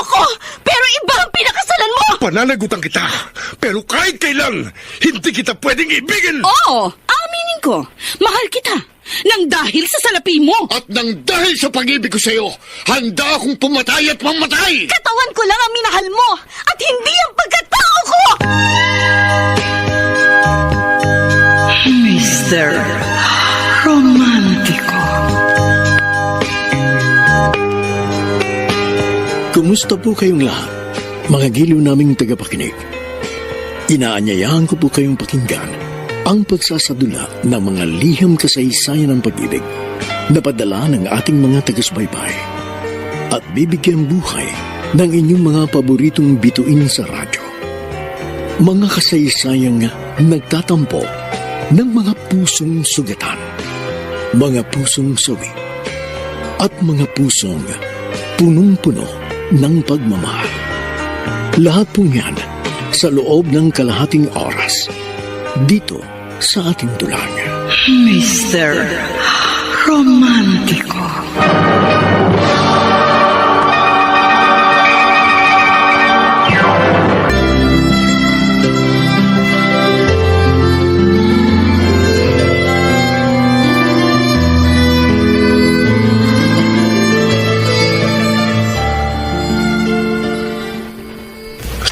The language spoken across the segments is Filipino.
ko, pero iba ang pinakasalan mo! Pananagutan kita, pero kahit kailan, hindi kita pwedeng ibigin! Oo, aminin ko, mahal kita, nang dahil sa salapi mo! At nang dahil sa pag-ibig ko sa'yo, handa akong pumatay at mamatay! Katawan ko lang ang minahal mo, at hindi ang pagkatao ko! Mr. Romantico. Kumusta po kayong lahat, mga giliw naming tagapakinig? Inaanyayahan ko po kayong pakinggan ang pagsasadula ng mga liham kasaysayan ng pag-ibig na padala ng ating mga taga-subaybay at bibigyan buhay ng inyong mga paboritong bituin sa radyo. Mga kasaysayang nagtatampo ng mga pusong sugatan, mga pusong sawi, at mga pusong punong-puno ng pagmamahal. Lahat po yan sa loob ng kalahating oras dito sa ating dulang. Mr. Romantico.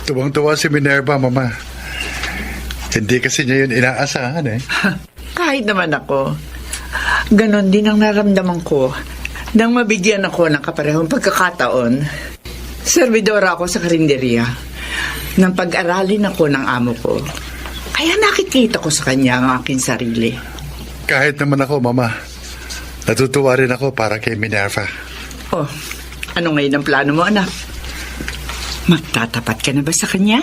Tuwang-tuwa si Minerva, Mama. Hindi kasi niya yun inaasahan eh. Kahit naman ako, ganon din ang naramdaman ko nang mabigyan ako ng kaparehong pagkakataon. Servidora ako sa karinderya nang pag-aralin ako ng amo ko. Kaya nakikita ko sa kanya ang aking sarili. Kahit naman ako, Mama, natutuwa rin ako para kay Minerva. Oh, ano ngayon ang plano mo, anak? Magtatapat ka na ba sa kanya?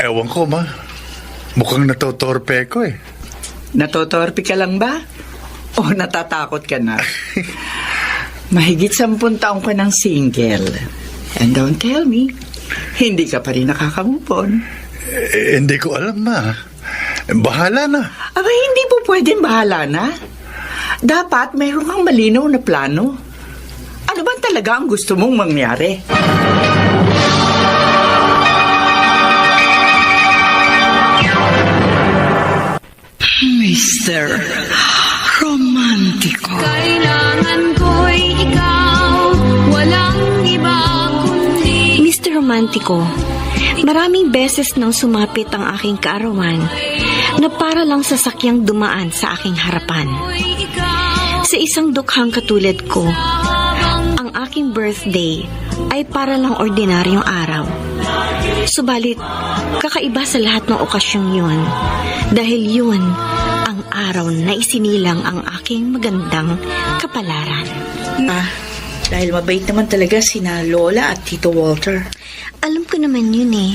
Ewan ko, Ma. Mukhang natotorpe ko eh. Natotorpi ka lang ba? O natatakot ka na? Mahigit 10 taong ka ng single. And don't tell me, hindi ka pa rin nakaka-move on. Hindi ko alam, Ma. Bahala na. Aba, hindi po pwedeng bahala na. Dapat mayroon kang malinaw na plano. Ano ba talaga ang gusto mong mangyari? Mr. Romantico. Kailangan ko'y ikaw, walang iba kundi... Mr. Romantico, maraming beses nang sumapit ang aking kaarawan na para lang sasakyang dumaan sa aking harapan. Sa isang dukhang katulad ko, ang aking birthday ay para lang ordinaryong araw. Subalit, kakaiba sa lahat ng okasyong yun dahil yun ang araw na isinilang ang aking magandang kapalaran. Dahil mabait naman talaga sina Lola at Tito Walter. Alam ko naman yun eh.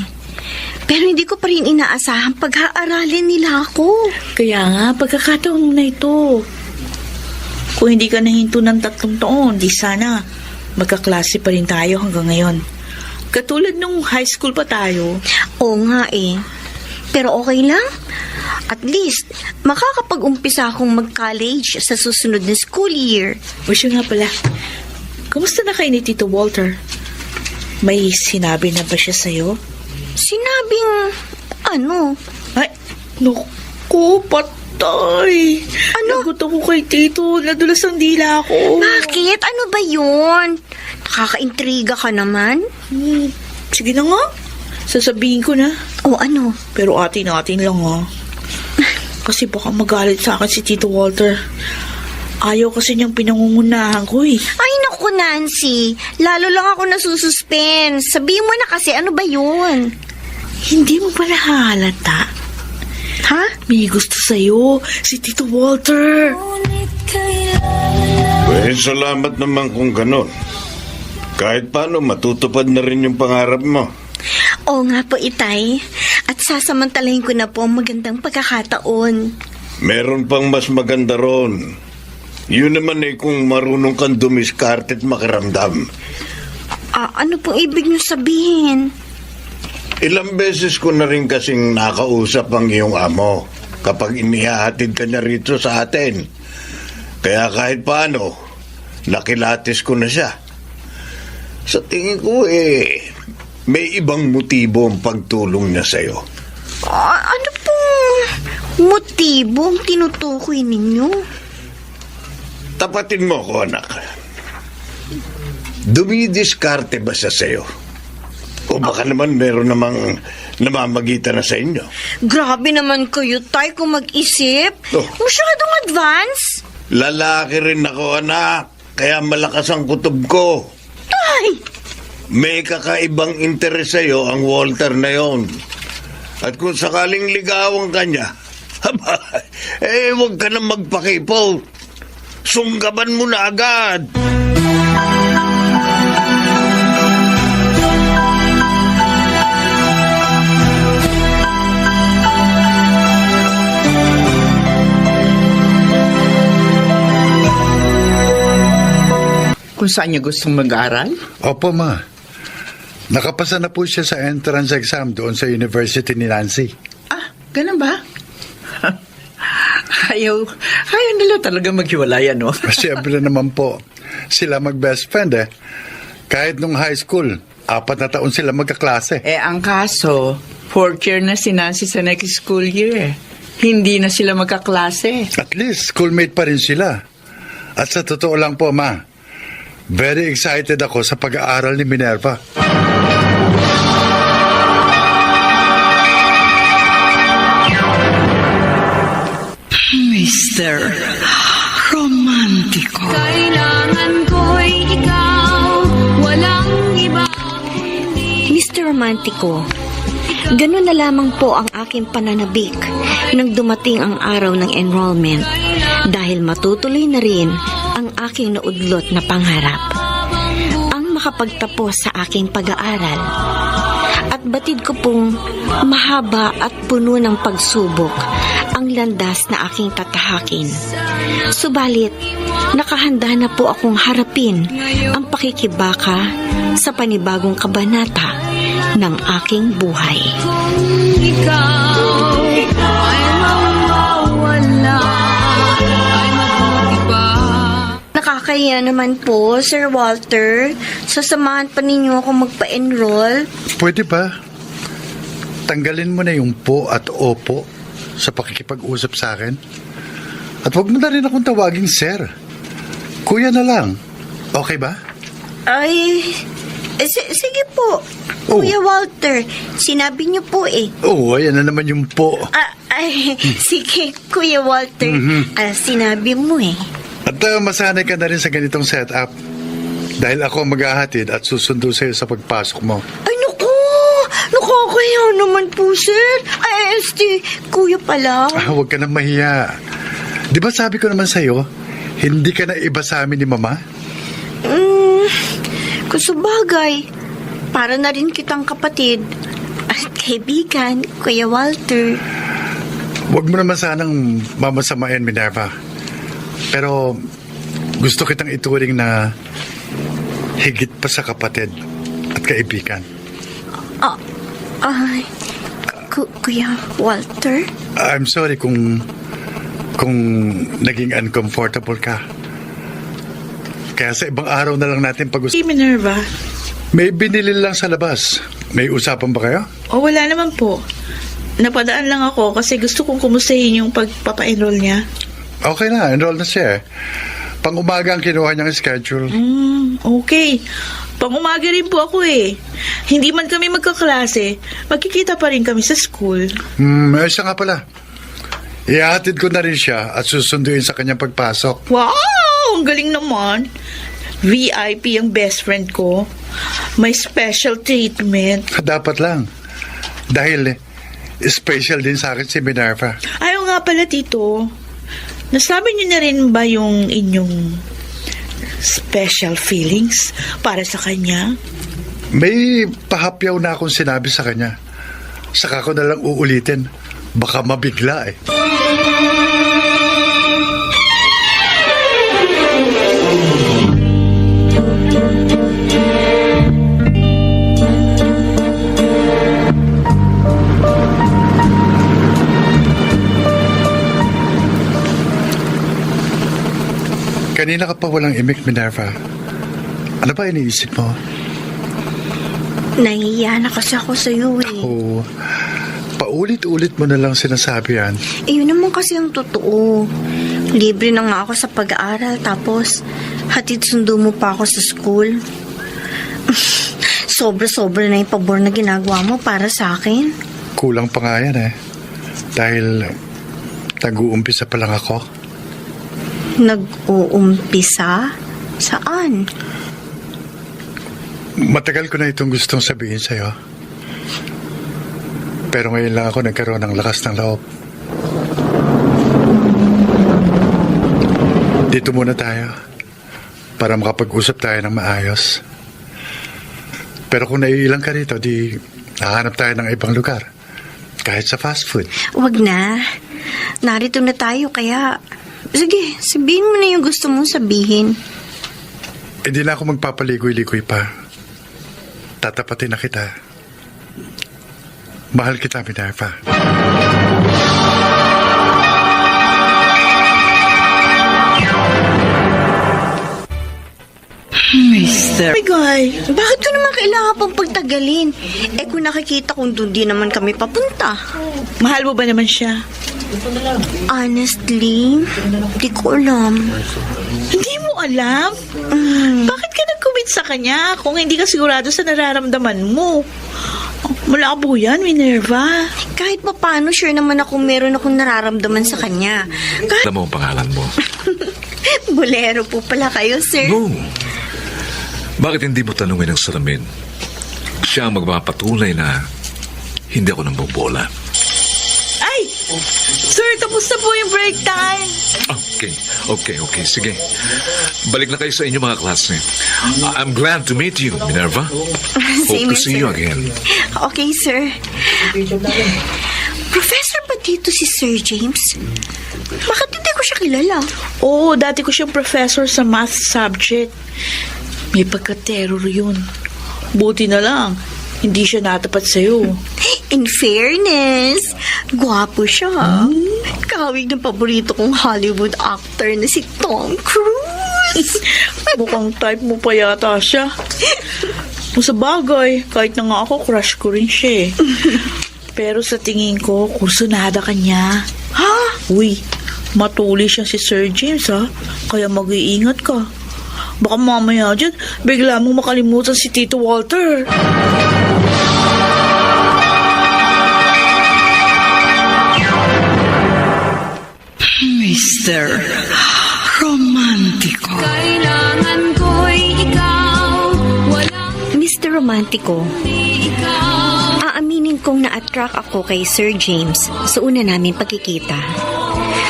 Pero hindi ko pa rin inaasahang pag-aaralin nila ako. Kaya nga, pagkakataon mo na ito. Kung hindi ka nahinto ng 3 taon, di sana magkaklase pa rin tayo hanggang ngayon. Katulad nung high school pa tayo. Oo nga eh. Pero okay lang. At least, makakapag-umpisa akong mag-college sa susunod na school year. O siya nga pala, kamusta na kayo ni Tito Walter? May sinabi na ba siya sa'yo? Sinabing, ano? Ay, naku, patay. Ano? Nagot ako kay Tito. Nadulas ang dila ako. Bakit? Ano ba yun? Nakaka-intriga ka naman. Sige na nga. Sasabihin ko na. O ano? Pero atin-atin lang ha. Kasi baka magalit sa akin si Tito Walter. Ayaw kasi niyang pinangungunahan ko eh. Ay naku Nancy, lalo lang ako nasususpense. Sabihin mo na kasi, ano ba yun? Hindi mo ba nahalata? Ha? May gusto sa'yo, si Tito Walter. Well, salamat naman kung ganon. Kahit paano, matutupad na rin yung pangarap mo. Oo nga po, Itay. At sasamantalahin ko na po ang magandang pagkakataon. Meron pang mas maganda ron. Yun naman eh kung marunong kang dumiskarte at makiramdam. Ano pong ibig niyo sabihin? Ilang beses ko na rin kasing nakausap ang iyong amo kapag inihahatid ka niya rito sa atin. Kaya kahit paano, nakilatis ko na siya. Sa tingin ko may ibang motibo ang pagtulong niya sa'yo. Ano pong motibo ang tinutukoy ninyo? Tapatin mo ko, anak. Dumidiskarte ba siya sa'yo? O baka naman meron namang namamagitan na sa inyo? Grabe naman kayo, tay, kung mag-isip. Oh. Masyadong advance. Lalaki rin ako, anak. Kaya malakas ang kutob ko. Tay! May kakaibang interes sa'yo ang Walter na yon. At kung sakaling ligawan ka niya, huwag ka na magpakipo. Sunggaban mo na agad. Kung saan niya gustong mag-aral? Opo, ma. Nakapasa na po siya sa entrance exam doon sa University ni Nancy. Ah, ganun ba? Ayaw nila talaga maghiwalay, ano? Siyempre naman po, sila mag-best friend eh. Kahit nung high school, 4 na taon sila magkaklase. Ang kaso, 4th year na si Nancy sa next school year. Hindi na sila magkaklase. At least, schoolmate pa rin sila. At sa totoo lang po, ma, very excited ako sa pag-aaral ni Minerva. Mr. Romantiko. Kailangan ko'y ikaw, walang iba. Mr. Romantico, ganun na lamang po ang aking pananabik nang dumating ang araw ng enrollment dahil matutuloy na rin ang aking naudlot na pangarap. Ang makapagtapos sa aking pag-aaral. At batid ko pong mahaba at puno ng pagsubok ang landas na aking tatahakin. Subalit, nakahanda na po akong harapin ang pakikibaka sa panibagong kabanata ng aking buhay. Ikaw ay mawawala, ay mabuti pa. Nakakaya naman po, Sir Walter. Sasamahan pa ninyo ako magpa-enroll. Pwede ba? Tanggalin mo na yung po at opo sa pakikipag-usap sa akin. At huwag mo na rin akong tawaging sir. Kuya na lang. Okay ba? Ay, sige po. Oh. Kuya Walter, sinabi niyo po eh. Oo, ayan na naman yung po. Sige, Kuya Walter. Sinabi mo eh. At masanay ka na rin sa ganitong setup. Dahil ako ang maghahatid at susundo sa'yo sa pagpasok mo. Ay, naku! Nakakaya naman po, sir. Kuya pala. Huwag ka na mahiya. Di ba sabi ko naman sa'yo, hindi ka na iba sa amin ni Mama? Kung sabagay, para na rin kitang kapatid at kaibigan, Kuya Walter. Huwag mo naman sanang mamasamain, Minerva. Pero gusto kitang ituring na higit pa sa kapatid at kaibigan. Kuya Walter? I'm sorry kung naging uncomfortable ka. Kaya sa ibang araw na lang natin Si Minerva. May binili lang sa labas. May usapan ba kayo? Wala naman po. Napadaan lang ako kasi gusto kong kumustahin yung pagpapa-enroll niya. Okay na, enroll na siya. Pang-umaga ang kinuha niyang schedule. Okay. Pang-umaga rin po ako eh. Hindi man kami magkaklase, magkikita pa rin kami sa school. Siya nga pala. Ihahatid ko na rin siya at susunduin sa kanyang pagpasok. Wow! Ang galing naman. VIP ang best friend ko. May special treatment. Dapat lang. Dahil special din sa akin si Minerva. Ayaw nga pala, Tito. Nasabi niyo na rin ba yung inyong special feelings para sa kanya? May pahapyaw na akong sinabi sa kanya. Saka ko na lang uulitin. Baka mabigla eh. Kanina ka pa walang imik, Minerva. Ano ba iniisip mo? Nahihiya na kasi ako sa'yo eh. Oo. Paulit-ulit mo na lang sinasabi yan. Eh, yun naman kasi ang totoo. Libre na nga ako sa pag-aaral, tapos hatid sundo mo pa ako sa school. Sobra-sobra na yung pabor na ginagawa mo para sa akin. Kulang pa nga yan eh. Dahil nag-uumpisa pa lang ako. Nag-uumpisa? Saan? Matagal ko na itong gustong sabihin sa'yo. Pero ngayon lang ako nagkaroon ng lakas ng loob. Dito muna tayo para makapag-usap tayo ng maayos. Pero kung naiilang ka rito, di hahanap tayo ng ibang lugar. Kahit sa fast food. Wag na. Narito na tayo, kaya... Sige, sabihin mo na yung gusto mong sabihin. Hindi na ako magpapaligoy-ligoy pa. Tatapatin na kita. Mahal kita, Minerva. Mister. My guy, Bakit ko naman kailangan pang pagtagalin? Eh kung nakikita kong doon di naman kami papunta. mahal mo ba naman siya? Honestly, di ko alam. Hindi mo alam? Bakit ka nag-commit sa kanya kung hindi ka sigurado sa nararamdaman mo? Mula po yan, Minerva. Kahit pa paano, sure naman ako meron akong nararamdaman sa kanya. Kahit Alam mo ang pangalan mo? bolero po pala kayo, sir. No. Bakit hindi mo tanungin ang salamin? Siya ang magpapatunay na hindi ako nang bobola. Ay! Sir, tapos na po yung break time. Okay. Sige. Balik na kayo sa inyong mga klase. I'm glad to meet you, Minerva. Hope Same to see here, you sir. again. Okay, sir. Professor ba dito si Sir James? Bakit hindi ko siya kilala? Oo, dati ko siyang professor sa math subject. May pagka-terror yun. Buti na lang, hindi siya natapat sa'yo. In fairness, gwapo siya. Kawig ng paborito kong Hollywood actor na si Tom Cruise. Mukhang type mo pa yata siya. Kung sa bagay, kahit na nga ako, crush ko rin siya eh. Pero sa tingin ko, kursunada ka niya. Ha? Uy, matuli siya si Sir James ha. Kaya mag-iingat ka. Baka mamaya dyan, bigla mong makalimutan si Tito Walter. Mister. Romantiko. Kailangan ko'y ikaw, walang Mr. Romantico, ikaw. aaminin kong na-attract ako kay Sir James sa una namin pagkikita.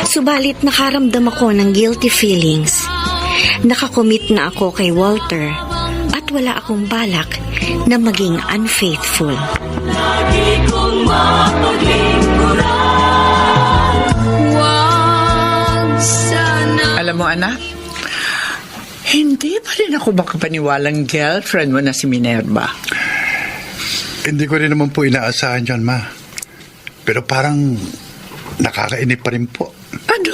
Subalit nakaramdam ako ng guilty feelings. Nakakommit na ako kay Walter at wala akong balak na maging unfaithful. Wag sana. Alam mo, anak, hindi pa rin ako makapaniwalang girlfriend mo na si Minerva. Hindi ko rin naman po inaasahan yan, ma. Pero parang nakakainip pa rin po. Ano?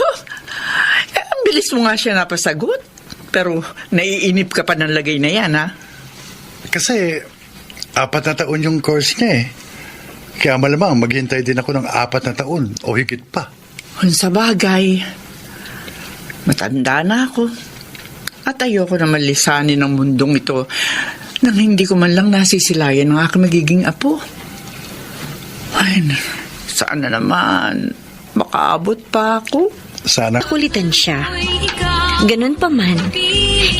Ang bilis mo nga siya napasagot. Pero naiinip ka pa ng lagay na yan, ha? Kasi 4 na taon yung course niya eh. Kaya malamang maghintay din ako ng 4 na taon o higit pa. Kung sa bagay, matanda na ako. At ayoko na malisanin ng mundong ito nang hindi ko man lang nasisilayan ng aking magiging apo. Ay, sana naman makaabot pa ako. Sana. Kulitan siya. Ganun pa man,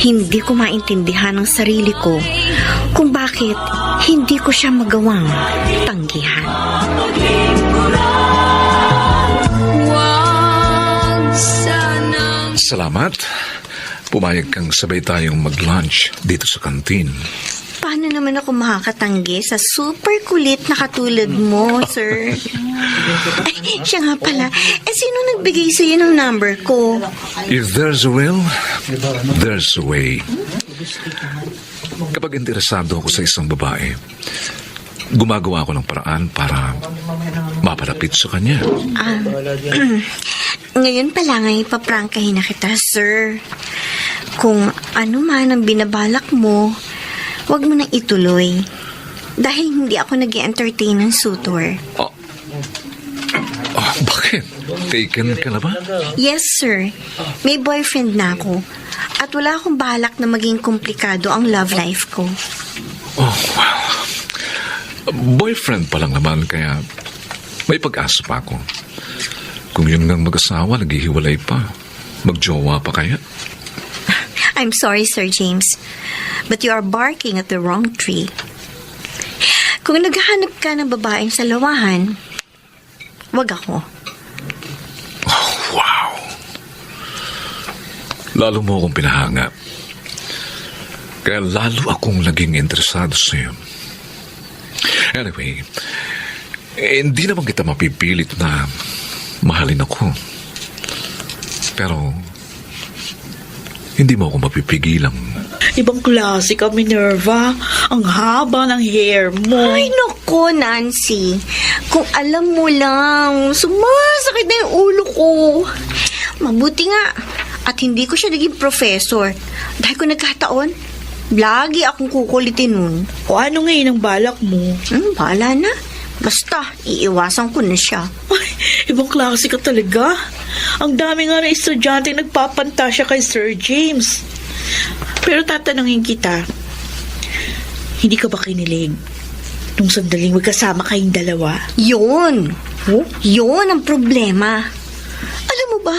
hindi ko maintindihan ang sarili ko kung bakit hindi ko siya magawang tanggihan. Wag sana. Salamat. Pumayag kang sabay tayong mag-lunch dito sa kantin. Paano naman ako makakatanggi sa super kulit na katulad mo, sir? Ay, siya nga pala. Sino nagbigay sa'yo ng number ko? If there's a will, there's a way. Kapag interesado ako sa isang babae, gumagawa ako ng paraan para mapalapit sa kanya. Ngayon pa lang ay paprangkahin na kita, sir. Kung ano man ang binabalak mo, huwag mo nang ituloy. Dahil hindi ako nag-entertain ng suitor. Bakit? Taken ka na ba? Yes, sir. May boyfriend na ako. At wala akong balak na maging komplikado ang love life ko. Oh, wow. Boyfriend pa lang naman, kaya may pag-asa pa ako. Kung yun ngang mag-asawa, naghihiwalay pa. Magjowa pa kaya? I'm sorry, Sir James. But you are barking at the wrong tree. Kung naghahanap ka ng babaeng salawahan, wag ako. Oh, wow. Lalo mo akong pinahanga. Kaya lalo akong naging interesado sa'yo. Anyway, hindi naman kita mapipilit na mahalin ako. Pero, hindi mo ako mapipigilang. Ibang klase ka, Minerva. Ang haba ng hair mo. Ay, nako, Nancy. Kung alam mo lang, sumasakit na yung ulo ko. Mabuti nga. At hindi ko siya naging professor. Dahil kung nagkataon, lagi akong kukulitin nun. O ano ngayon ang balak mo? Bahala na. Basta, iiwasan ko na siya. Ay, ibang klase ka talaga. Ang dami nga na estudyante nagpapantasya kay Sir James. Pero tatanungin kita, hindi ka ba kinilig nung sandaling magkasama kayong dalawa? Yun. Oh? Yun ang problema. Alam mo ba,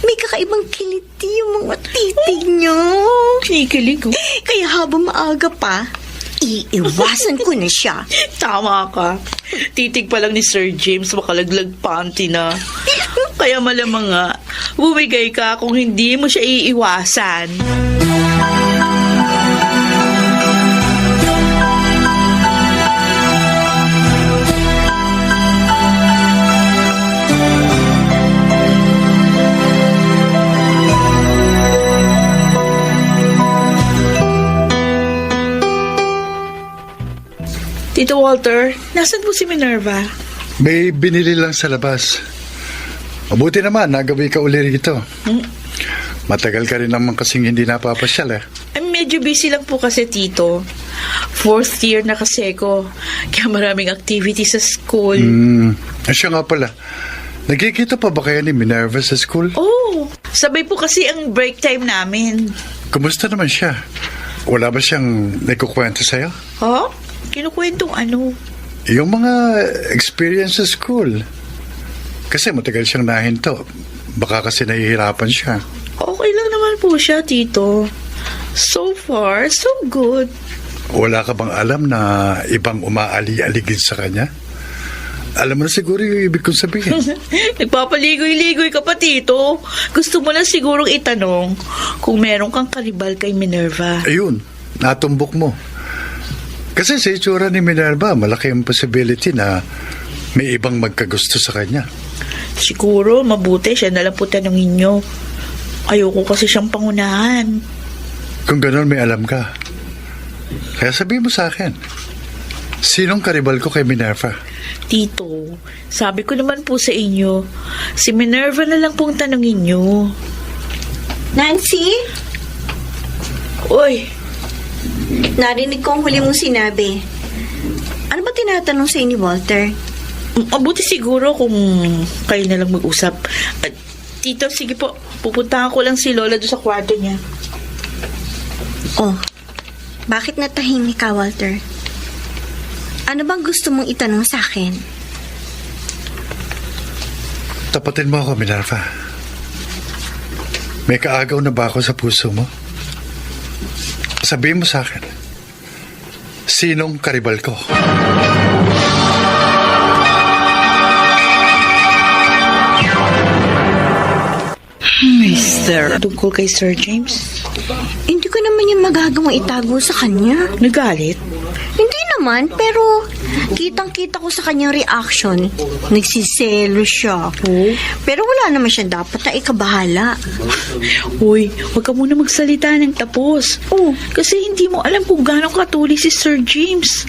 may kakaibang kiliti yung mga titig niyo. Kinikilig oh. Kaya habang maaga pa, iiwasan ko na siya. Tama ka. Titig pa lang ni Sir James, makalaglag panty na. Kaya malamang nga, bumigay ka kung hindi mo siya iiwasan. Tito Walter, nasan po si Minerva? May binili lang sa labas. Mabuti naman, nagabi ka uli rito. Matagal ka rin naman kasing hindi napapasyal eh. Ay, medyo busy lang po kasi, Tito. 4th year na kasi ko. Kaya maraming activity sa school. Siya nga pala. Nagkikita pa ba kayo ni Minerva sa school? Oh, sabay po kasi ang break time namin. Kumusta naman siya? Wala ba siyang naikukwento sa'yo? Ha? Kinukwentong ano? Yung mga experience sa school. Kasi matagal siyang nahinto. Baka kasi nahihirapan siya. Okay lang naman po siya, Tito. So far, so good. Wala ka bang alam na ibang umaali-aligid sa kanya? Alam mo na siguro yung ibig kong sabihin. Nagpapaligoy-ligoy ka pa, Tito. Gusto mo lang sigurong itanong kung meron kang karibal kay Minerva. Ayun, natumbok mo. Kasi sa itsura ni Minerva, malaki ang possibility na may ibang magkagusto sa kanya. Siguro, mabuti siya nalang po tanongin nyo. Ayoko kasi siyang pangunahan. Kung gano'n, may alam ka. Kaya sabihin mo sa akin, sinong karibal ko kay Minerva? Tito, sabi ko naman po sa inyo, si Minerva na lang pong tanongin nyo. Nancy? Uy, Narinig ko ang huli mong sinabi. Ano ba tinatanong sa ni Walter? mabuti siguro kung kayo na lang mag-usap. Tito, sige po, pupuntahan ko lang si Lola doon sa kwarto niya. Oh, bakit natahimik ka, Walter? Ano bang gusto mong itanong sa akin? Tapatin mo ako, Minerva. May kaagaw na ba ako sa puso mo? Sabihin mo sa akin, sinong karibal ko? Mister, tungkol kay Sir James? Hindi ko naman yung magagawang itago sa kanya. Nagalit? Hindi naman, pero kitang-kita ko sa kanyang reaction. Nagsiselo siya. Oh? Pero wala naman siya dapat na ikabahala. Uy, huwag ka muna magsalita ng tapos. Oh, kasi hindi mo alam kung gano'ng katuli si Sir James.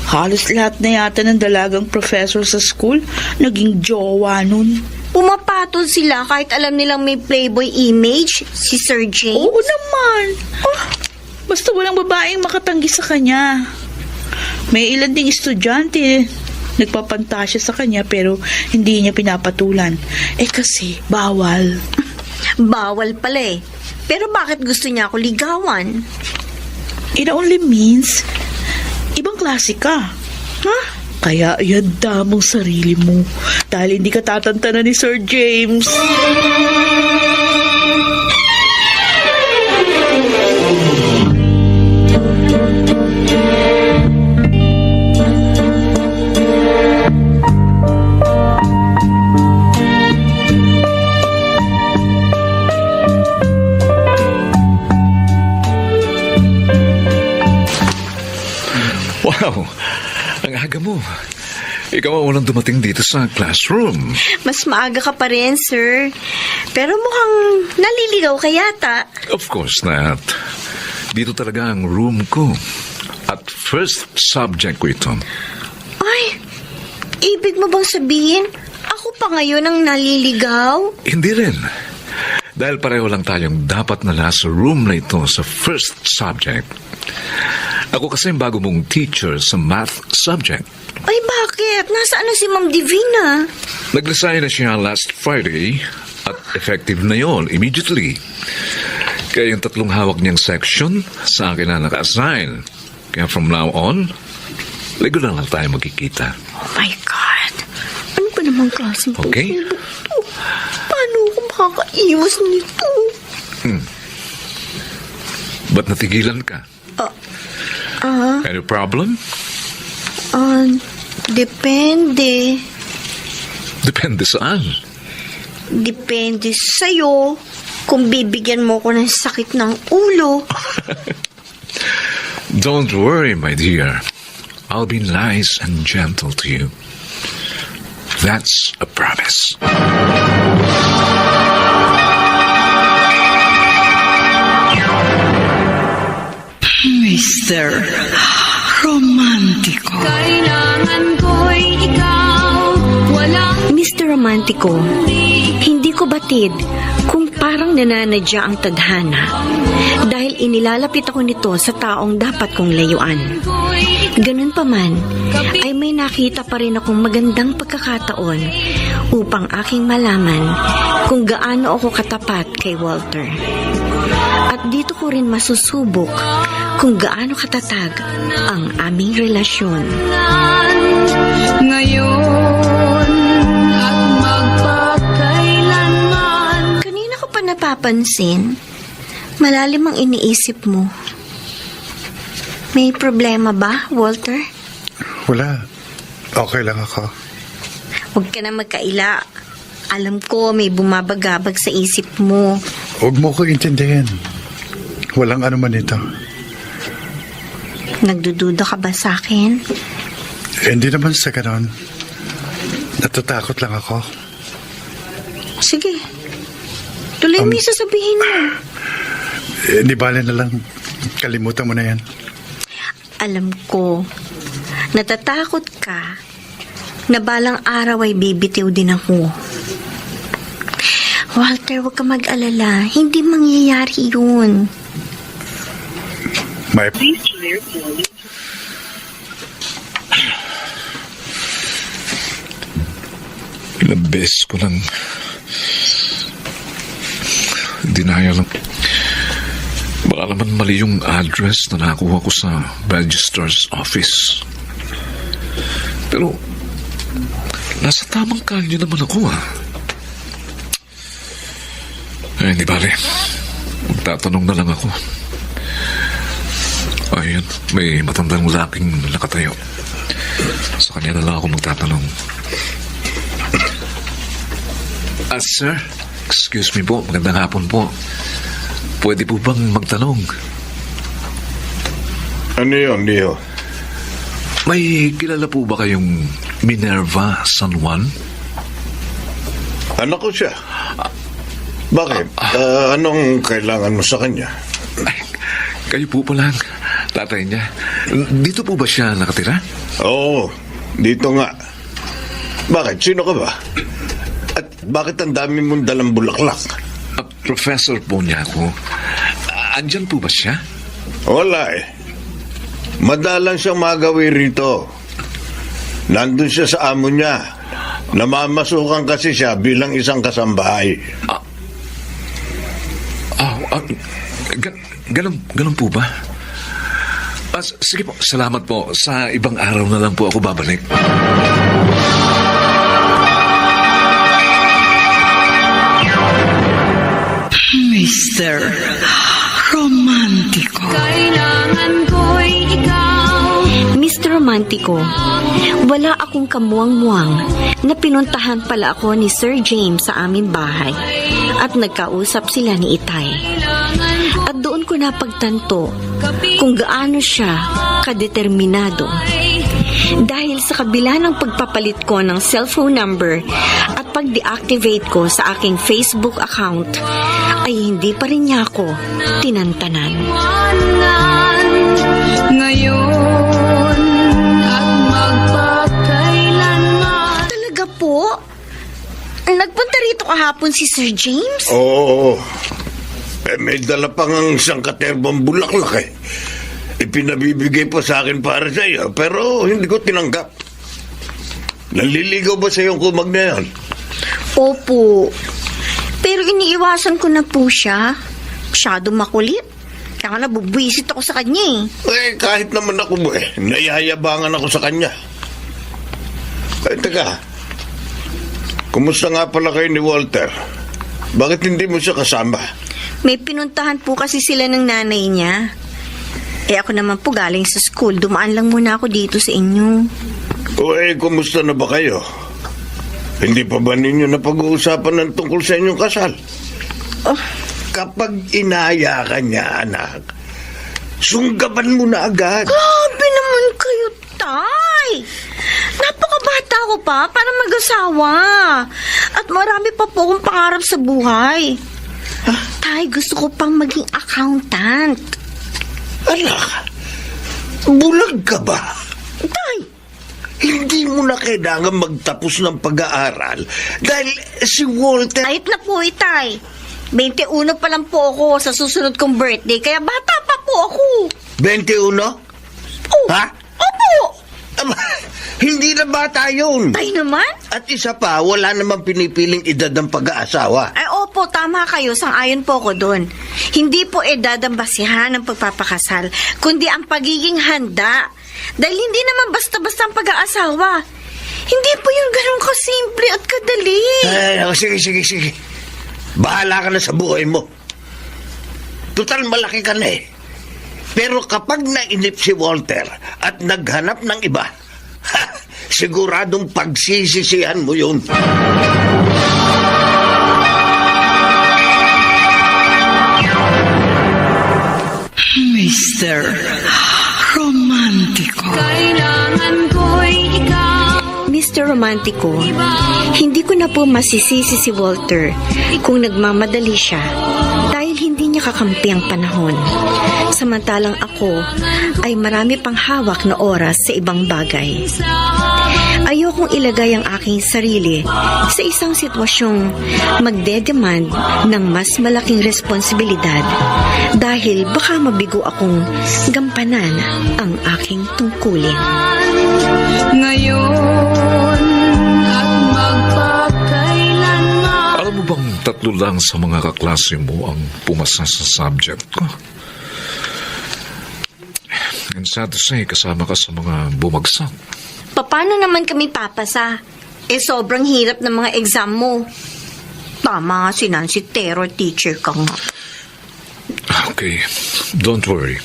Halos lahat na yata ng dalagang professor sa school naging jowa nun. Pumapatol sila kahit alam nilang may playboy image si Sir James. Oo naman. Oh, basta walang babaeng makatanggi sa kanya. May ilan ding estudyante nagpapantasya sa kanya pero hindi niya pinapatulan. Kasi bawal. Bawal pala eh. Pero bakit gusto niya ako ligawan? It only means ibang klase ka. Ha? Kaya yada mong sarili mo dahil hindi ka tatantanan ni Sir James. Wow, ang aga mo. Ikaw ang unang dumating dito sa classroom. Mas maaga ka pa rin, sir. Pero mukhang naliligaw ka yata. Of course not. Dito talaga ang room ko. At first subject ko ito. Ay, ibig mo bang sabihin, ako pa ngayon ang naliligaw? Hindi rin. Dahil pareho lang tayong dapat na nasa room na ito sa first subject. Ako kasi ang bago mong teacher sa math subject. Ay, bakit? Nasaan na si Ma'am Divina? Nag-resign na siya last Friday at effective na yon immediately. Kaya yung 3 hawak niyang section sa akin na naka-assign. Kaya from now on, regular lang tayo magkikita. Oh my God. Ano ba namang klaseng Okay. pagsulok to? Paano ako makakaiwas nito? Ba't natigilan ka? Any problem? Depende. Depende saan. Depende sa'yo kung bibigyan mo ko ng sakit ng ulo. Don't worry, my dear. I'll be nice and gentle to you. That's a promise. Mr. Romantiko. Kailangan ko'y ikaw, walang Mr. Romantico, hindi ko batid kung parang nananadya ang tadhana dahil inilalapit ako nito sa taong dapat kong layuan. Ganun pa man, ay may nakita pa rin akong magandang pagkakataon upang aking malaman kung gaano ako katapat kay Walter. At dito ko rin masusubok kung gaano katatag ang aming relasyon. ngayon at magpakailanman. Kanina ko pa napapansin, malalim ang iniisip mo. May problema ba, Walter? Wala. Okay lang ako. Huwag ka na magkaila. Alam ko may bumabagabag sa isip mo. Huwag mo ko intindihin. Walang ano man ito. Nagdududa ka ba sa akin? Hindi naman sa ganon. Natatakot lang ako. Sige. Tuloy mo yung sasabihin mo. Hindi bale na lang. Kalimutan mo na yan. Alam ko, natatakot ka na balang araw ay bibitiw din ako. Walter, huwag ka mag-alala. Hindi mangyayari yun. May... Ilang beses ko lang dinaya lang. Baka naman mali yung address na nakuha ko sa registrar's office. Pero nasa tamang kalye naman ako Ay, hindi bale. Magtatanong na lang ako. Ayun, may matandang laking nakatayo. Sa kanya na lang ako magtatanong. Sir, excuse me po, magandang hapon po. Pwede po bang magtanong? Ano yun, Leo? May kilala po ba kayong Minerva San Juan? Anak ko siya. Bakit? Anong kailangan mo sa kanya? Ay, kayo po pala ang tatay niya. Dito po ba siya nakatira? Oo, dito nga. Bakit? Sino ka ba? At bakit ang dami mong dalang bulaklak? Professor po niya ako. Andyan po ba siya? Wala eh. Madalang siyang magawi rito. Nandun siya sa amo niya. Namamasukan kasi siya bilang isang kasambahay. Ganun po ba? Sige po, salamat po. Sa ibang araw na lang po ako babalik. Mr. Romantico. Kailangan ko'y ikaw. Mr. Romantico, wala akong kamuang-muang na pinuntahan pala ako ni Sir James sa aming bahay at nagkausap sila ni Itay. At doon ko napagtanto kung gaano siya kadeterminado. Dahil sa kabila ng pagpapalit ko ng cellphone number at pag-deactivate ko sa aking Facebook account, ay hindi pa rin niya ako tinantanan. Ngayon at magpakailanman. Talaga po? Nagpunta rito kahapon si Sir James? Oo. May dala pang isang katerbang bulaklak eh. Ipinabibigay pa sa akin para sa iyo, pero hindi ko tinanggap. Naliligaw ba sa iyong kumag na yan? Opo. Pero iniiwasan ko na po siya. Masyado makulit. Kaya nga nabubwisit ako sa kanya Kahit naman ako nayayabangan ako sa kanya. Teka. Kumusta nga pala kayo ni Walter? Bakit hindi mo siya kasama? May pinuntahan po kasi sila ng nanay niya. Ako naman po galing sa school. Dumaan lang muna ako dito sa inyo. Kumusta na ba kayo? Hindi pa ba ninyo napag-uusapan ng tungkol sa inyong kasal? Kapag inaya ka niya, anak, sunggaban mo na agad. Grabe naman kayo, Tay! Napakabata ko pa para mag-asawa. At marami pa po akong pangarap sa buhay. Tay, gusto ko pang maging accountant. Anak, bulag ka ba? Tay! Hindi mo na kailangan magtapos ng pag-aaral dahil si Walter... Kahit na po, Tay. 21 pa lang po ako sa susunod kong birthday, kaya bata pa po ako. 21? Oh, Ha? Opo! Hindi na bata yun. Tay naman? At isa pa, wala namang pinipiling edad ng pag-aasawa. Ay, opo, tama kayo. Sang-ayon po ako doon. Hindi po edad ang basihan ng pagpapakasal, kundi ang pagiging handa. Dahil hindi naman basta-basta ang pag-aasawa. Hindi po yung ganun kasimple at kadali. Sige. Bahala ka na sa buhay mo. Total, malaki ka na eh. Pero kapag nainip si Walter at naghanap ng iba, siguradong pagsisisihan mo yun. Mr. Romantico. Kailangan ko'y ikaw. Mr. Romantico, hindi ko na po masisisi si Walter kung nagmamadali siya dahil hindi niya kakampi ang panahon. Samantalang ako ay marami pang hawak na oras sa ibang bagay. Ayokong ilagay ang aking sarili sa isang sitwasyong magdedemand ng mas malaking responsibilidad dahil baka mabigo akong gampanan ang aking tungkulin. Ngayon at magpakailanman. Alam mo bang 3 lang sa mga kaklase mo ang pumasa sa subject ko? And sad to say, kasama ka sa mga bumagsak. Paano naman kami papasa? Sobrang hirap ng mga exam mo. Tama nga si Nancy, terror teacher ka nga. Okay, don't worry.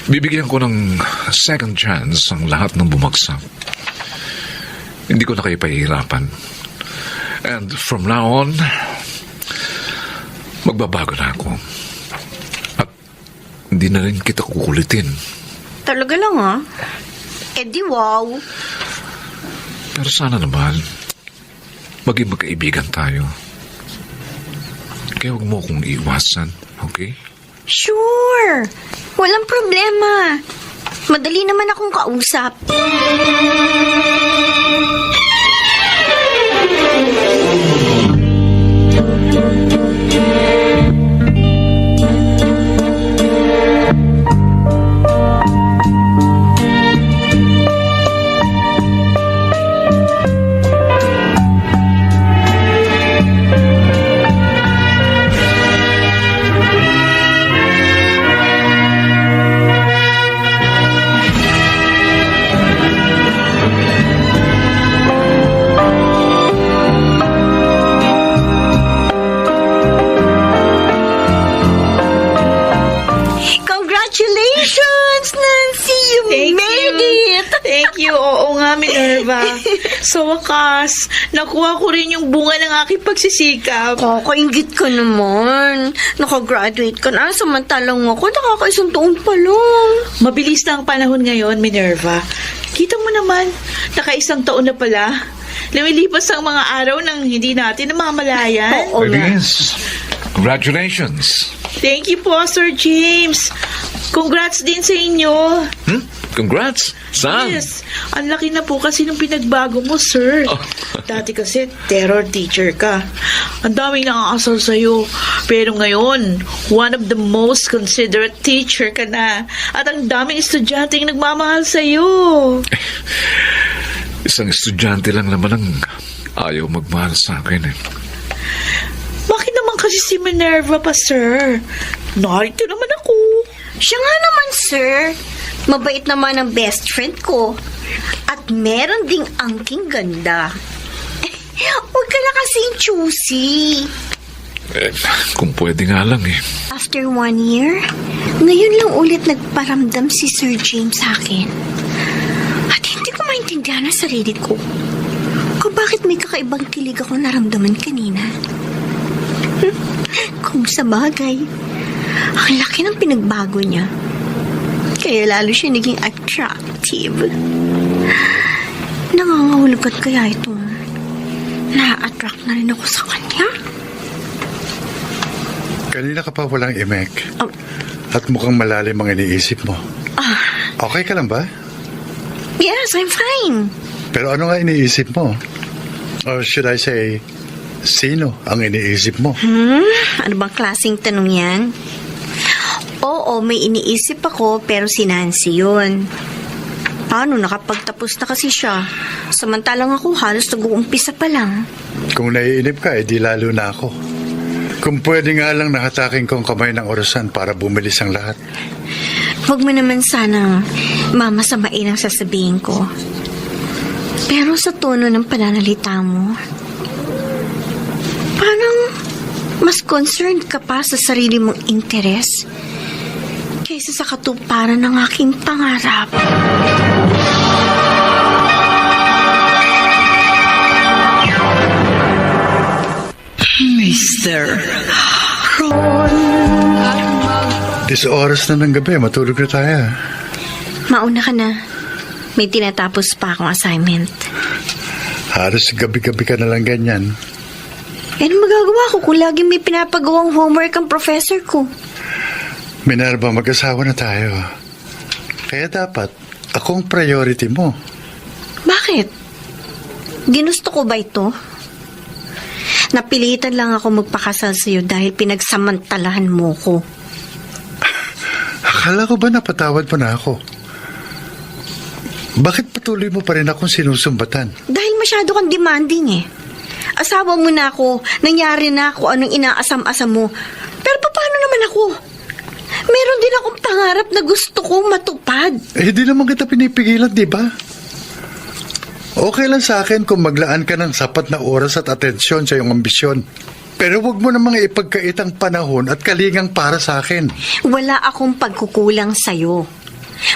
Bibigyan ko ng second chance ang lahat ng bumagsak. Hindi ko na kayo pahihirapan. And from now on, magbabago na ako. At hindi na rin kita kukulitin. Talaga lang di wow. Pero sana naman, maging magkaibigan tayo. Kaya huwag mo akong iwasan, okay? Sure. Walang problema. Madali naman akong kausap. Minerva. Sa wakas, nakuha ko rin yung bunga ng aking pagsisikap. Kakaingit ka naman. Nakagraduate ka na, samantalang ako, nakakaisang taon pa lang. Mabilis na ang panahon ngayon, Minerva. Kita mo naman, nakaisang taon na pala. Lumilipas ang mga araw nang hindi natin namamalayan. Oo nga. Ladies, congratulations. Thank you po, Sir James. Congrats din sa inyo. Congrats. Saan? Yes, ang laki na po kasi ng pinagbago mo, sir. Oh. Dati kasi terror teacher ka. Ang daming nakakasal sa'yo. Pero ngayon, one of the most considerate teacher ka na. At ang daming estudyante ang nagmamahal sa'yo. Isang estudyante lang naman ang ayaw magmahal sa akin eh. Bakit naman kasi si Minerva pa, sir? Narito naman ako. Siya nga naman, sir. Mabait naman ang best friend ko. At meron ding angking ganda. Huwag ka na kasing choosy. Kung pwede nga lang eh. After 1 year, ngayon lang ulit nagparamdam si Sir James sa akin. At hindi ko maintindihan ang sarili ko. Kung bakit may kakaibang kilig ako naramdaman kanina. Kung sa bagay, ang laki ng pinagbago niya. Kaya lalo siya naging attractive. Nangangahulugan kaya itong na-attract na rin ako sa kanya? Kanina ka pa walang imek. Oh. At mukhang malalim ang iniisip mo. Okay ka lang ba? Yes, I'm fine. Pero ano nga iniisip mo? Or should I say, sino ang iniisip mo? Ano bang klaseng tanong yan? Oo, may iniisip ako pero si Nancy yun. Paano, nakapagtapos na kasi siya. Samantalang ako halos nag-uumpisa pa lang. Kung naiinip ka, edi lalo na ako. Kung pwede nga lang nakataking kong kamay ng orasan para bumilis ang lahat. Huwag mo naman sanang mamasamain ang sasabihin ko. Pero sa tono ng pananalita mo, parang mas concerned ka pa sa sarili mong interes kaysa sa katuparan ng aking pangarap. Mr. This oras na ng gabi, matulog na tayo. Mauna ka na. May tinatapos pa akong assignment. Halos gabi-gabi ka na lang ganyan. Ano magagawa ko kung lagi may pinapagawang homework ang professor ko? Minerva, mag-asawa na tayo. Kaya dapat, akong priority mo. Bakit? Ginusto ko ba ito? Napilitan lang ako magpakasal sa'yo dahil pinagsamantalahan mo ko. Akala ko ba napatawad mo na ako? Bakit patuloy mo pa rin akong sinusumbatan? Dahil masyado kang demanding eh. Asawa mo na ako, nangyari na ako anong inaasam-asam mo. Pero paano naman ako? Meron din akong pangarap na gusto kong matupad. Eh, di naman kita pinipigilan, di ba? Okay lang sa akin kung maglaan ka ng sapat na oras at atensyon sa iyong ambisyon. Pero huwag mo namang ipagkait ang panahon at kalingang para sa akin. Wala akong pagkukulang sa'yo.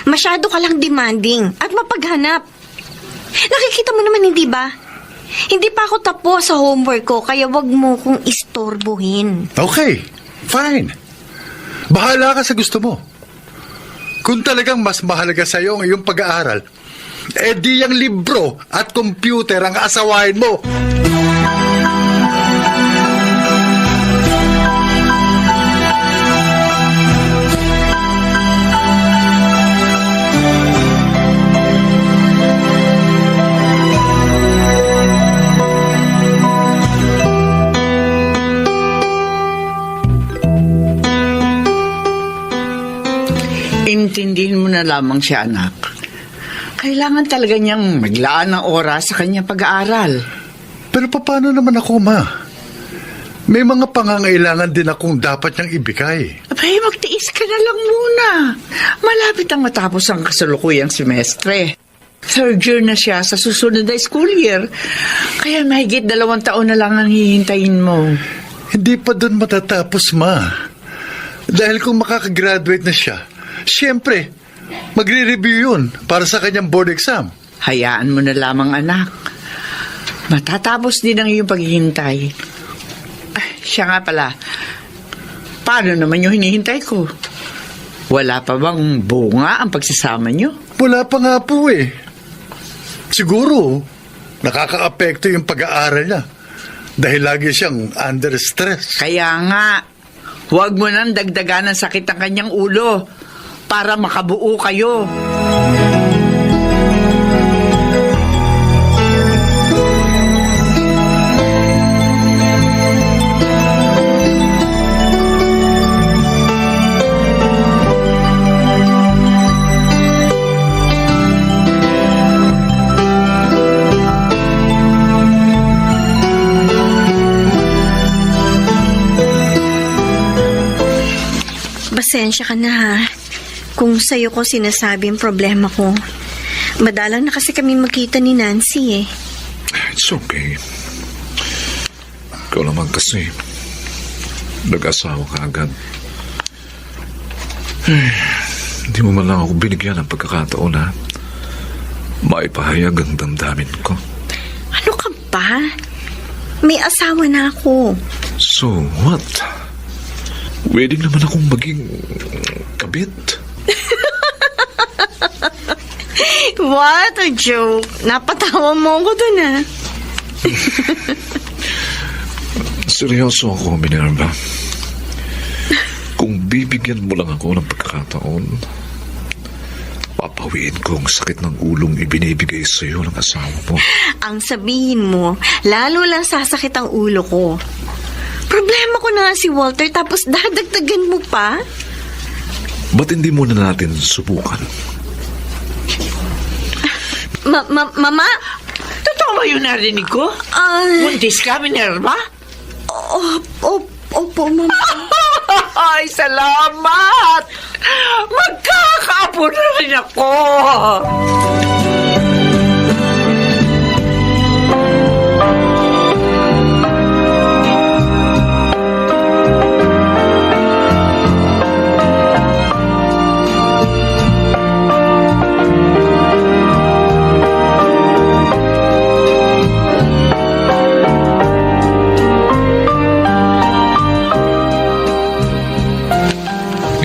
Masyado ka lang demanding at mapaghanap. Nakikita mo naman, hindi ba? Hindi pa ako tapos sa homework ko, kaya wag mo kong istorbohin. Okay, fine. Bahala ka sa gusto mo. Kung talagang mas mahalaga sa iyo ang iyong pag-aaral, eh di yung libro at computer ang asawahin mo. Intindihin mo na lamang siya, anak. Kailangan talaga niyang maglaan ng oras sa kanyang pag-aaral. Pero paano naman ako, ma? May mga pangangailangan din akong dapat niyang ibigay. Abay, magtiis ka na lang muna. Malapit ang matapos ang kasalukuyang semestre. 3rd year na siya sa susunod na school year. Kaya mahigit 2 taon na lang ang hihintayin mo. Hindi pa doon matatapos, ma. Dahil kung makakagraduate na siya, siyempre, magre-review yun para sa kanyang board exam. Hayaan mo na lamang, anak. Matatapos din ang iyong paghihintay. Siya nga pala, paano naman yung hinihintay ko? Wala pa bang bunga ang pagsasama niyo? Wala pa nga po eh. Siguro, nakaka-apekto yung pag-aaral niya. Dahil lagi siyang under stress. Kaya nga, huwag mo nang dagdagan ng sakit ang kanyang ulo para makabuo kayo. Pasensya ka na ha. Kung sa'yo ko sinasabi ang problema ko. Madalang na kasi kami magkita ni Nancy eh. It's okay. Ikaw naman kasi. Nag-asawa ka agad. Hindi mo man lang ako binigyan ng pagkakataon na maipahayag ang damdamin ko. Ano ka ba? May asawa na ako. So, what? Pwede naman akong maging kabit. What a joke. Napatawa mo ko dun ah. Seryoso ako, Minerva. Kung bibigyan mo lang ako ng pagkakataon, papawiin ko ang sakit ng ulong ibinibigay sa iyo ng asawa mo. Ang sabihin mo, lalo lang sasakit ang ulo ko. Problema ko na nga si Walter tapos dadagdagan mo pa? Ba't hindi muna natin subukan? Mama? Totoo ba yun narinig ko? Buntis ka, Minerva? Opo, Mama. Ay, salamat! Magkakaapo na rin ako!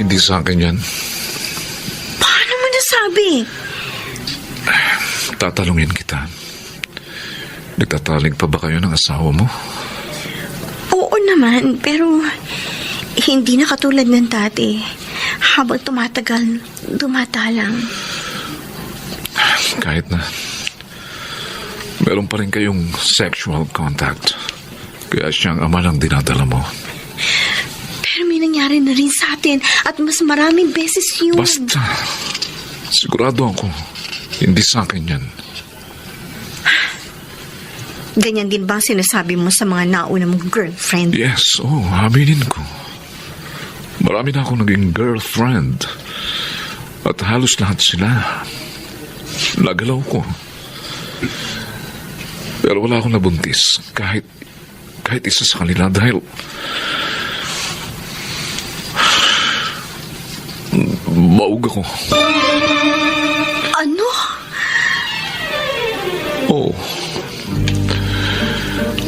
Hindi sa akin yan. Paano mo nasabi? Tatalungin kita. Nagtataling pa ba kayo ng asawa mo? Oo naman, pero hindi na katulad ng dati. Habang tumatagal, dumatalang. Kahit na meron pa rin kayong sexual contact. Kaya siyang ama lang dinadala mo. Pero may nangyari na rin sa atin at mas maraming beses yun. Basta, sigurado ako, hindi sa akin yan. Ganyan din ba ang sinasabi mo sa mga nauna mong girlfriend? Yes, aminin ko. Marami na akong naging girlfriend. At halos lahat sila. Nagalaw ko. Pero wala akong nabuntis. Kahit isa sa kanila dahil maug ako. Ano? Oo.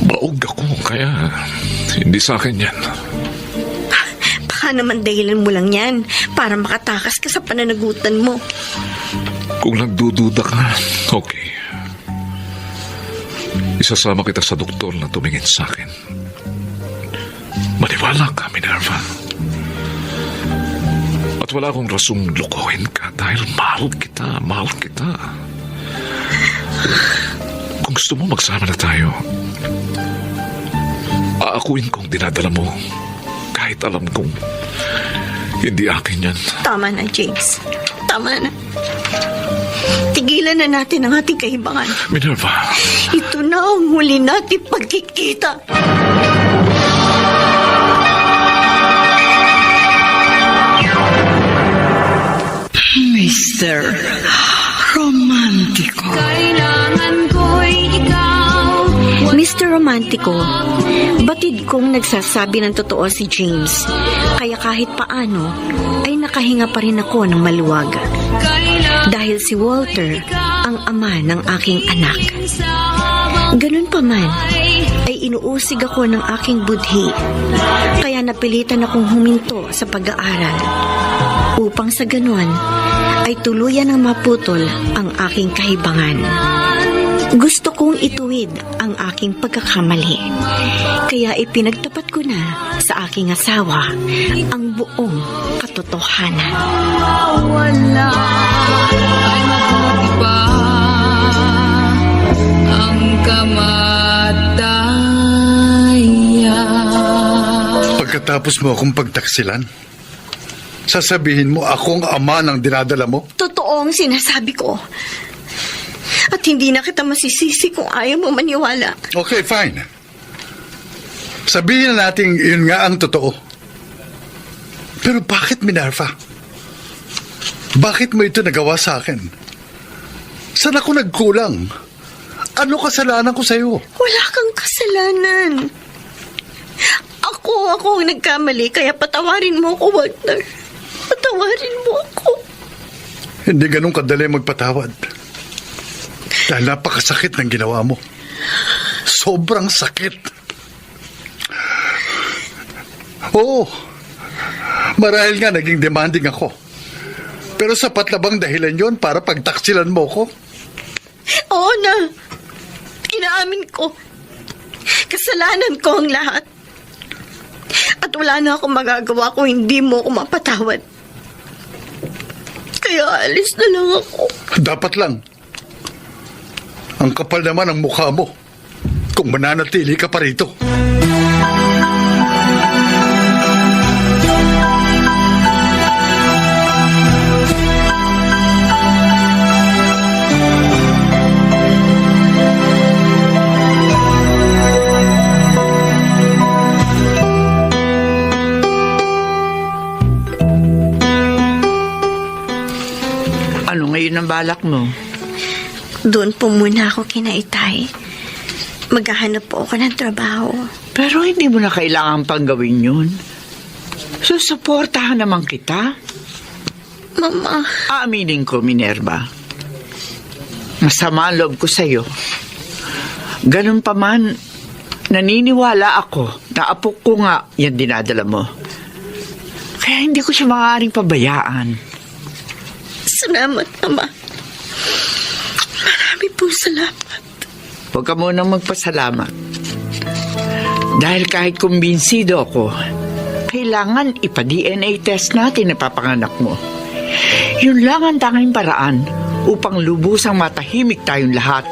Maug ako, kaya hindi sa akin yan. Baka naman dahilan mo lang yan para makatakas ka sa pananagutan mo. Kung nagdududa ka, okay. Isasama kita sa doktor na tumingin sa akin. Maniwala ka, Minerva. At wala akong rasong lukuhin ka dahil mahal kita, mahal kita. Kung gusto mo, magsama na tayo. Aakuin kong dinadala mo. Kahit alam kong hindi akin yan. Tama na, James. Tama na. Tigilan na natin ang ating kahibangan. Minerva. Ito na ang huli nating pagkikita. Mr. Romantico. Kailangan ko'y ikaw. Mr. Romantico, batid kong nagsasabi ng totoo si James. Kaya kahit paano, ay nakahinga pa rin ako ng maluwag. Dahil si Walter, ang ama ng aking anak. Ganun pa man, ay inuusig ako ng aking budhi, kaya napilitan akong huminto sa pag-aaral, upang sa ganun ay tuluyan ng maputol ang aking kahibangan. Gusto kong ituwid ang aking pagkakamali, kaya ipinagtapat ko na sa aking asawa ang buong katotohanan. Wala ay mabuti pa ang kamatayan. Pagkatapos mo akong pagtaksilan, sasabihin mo akong ama ng dinadala mo? Totoo ang sinasabi ko. At hindi na kita masisisi kung ayaw mo maniwala. Okay, fine. Sabihin na natin yun nga ang totoo. Pero bakit, Minerva? Bakit mo ito nagawa sa akin? Saan ako nagkulang? Ano kasalanan ko sa'yo? Wala kang kasalanan. Ako ang nagkamali, kaya patawarin mo ako, Walter. Patawarin mo ako. Hindi ganun kadali magpatawad. Dahil napakasakit ng ginawa mo. Sobrang sakit. Oo. Marahil nga naging demanding ako. Pero sapat na bang dahilan yon para pagtaksilan mo ko? Oo na. Inaamin ko. Kasalanan ko ang lahat. At wala na akong magagawa kung hindi mo ako mapatawad. Kaya alis na lang ako. Dapat lang. Ang kapal naman ang mukha mo kung mananatili ka pa rito. Ano ngayon ang balak mo? Doon po muna ako kina Itay. Maghahanap po ako ng trabaho. Pero hindi mo na kailangan pang gawin yun. Susuportahan naman kita. Mama. Aaminin ko, Minerva. Masama ang loob ko sa'yo. Ganun pa man, naniniwala ako na apo ko nga yan dinadala mo. Kaya hindi ko siya maaaring pabayaan. Salamat, Mama. Marami pong salamat. Huwag ka munang magpasalamat. Dahil kahit kumbinsido ako, kailangan ipa-DNA test natin na papanganak mo. Yun lang ang tanging paraan upang lubusang matahimik tayong lahat.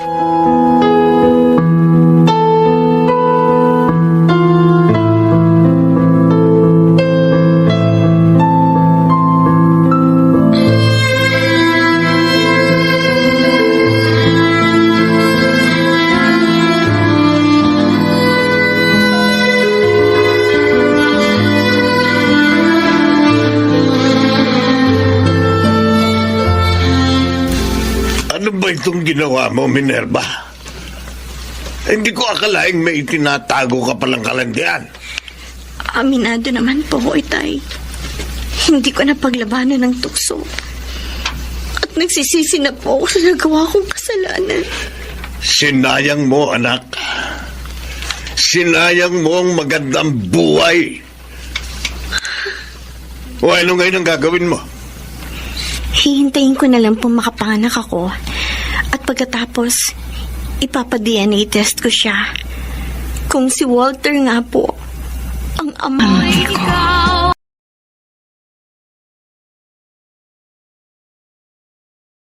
Itong ginawa mo, Minerva. Hindi ko akalaing may itinatago ka palang kalandian. Aminado naman po ko, Itay. Hindi ko na paglabanan ng tukso. At nagsisisi na po ako sa nagawa kong kasalanan. Sinayang mo, anak. Sinayang mo ang magandang buhay. O ano ngayon ang gagawin mo? Hihintayin ko na lang po makapanganak ako. At pagkatapos, ipapa-DNA test ko siya. Kung si Walter nga po, ang ama ko.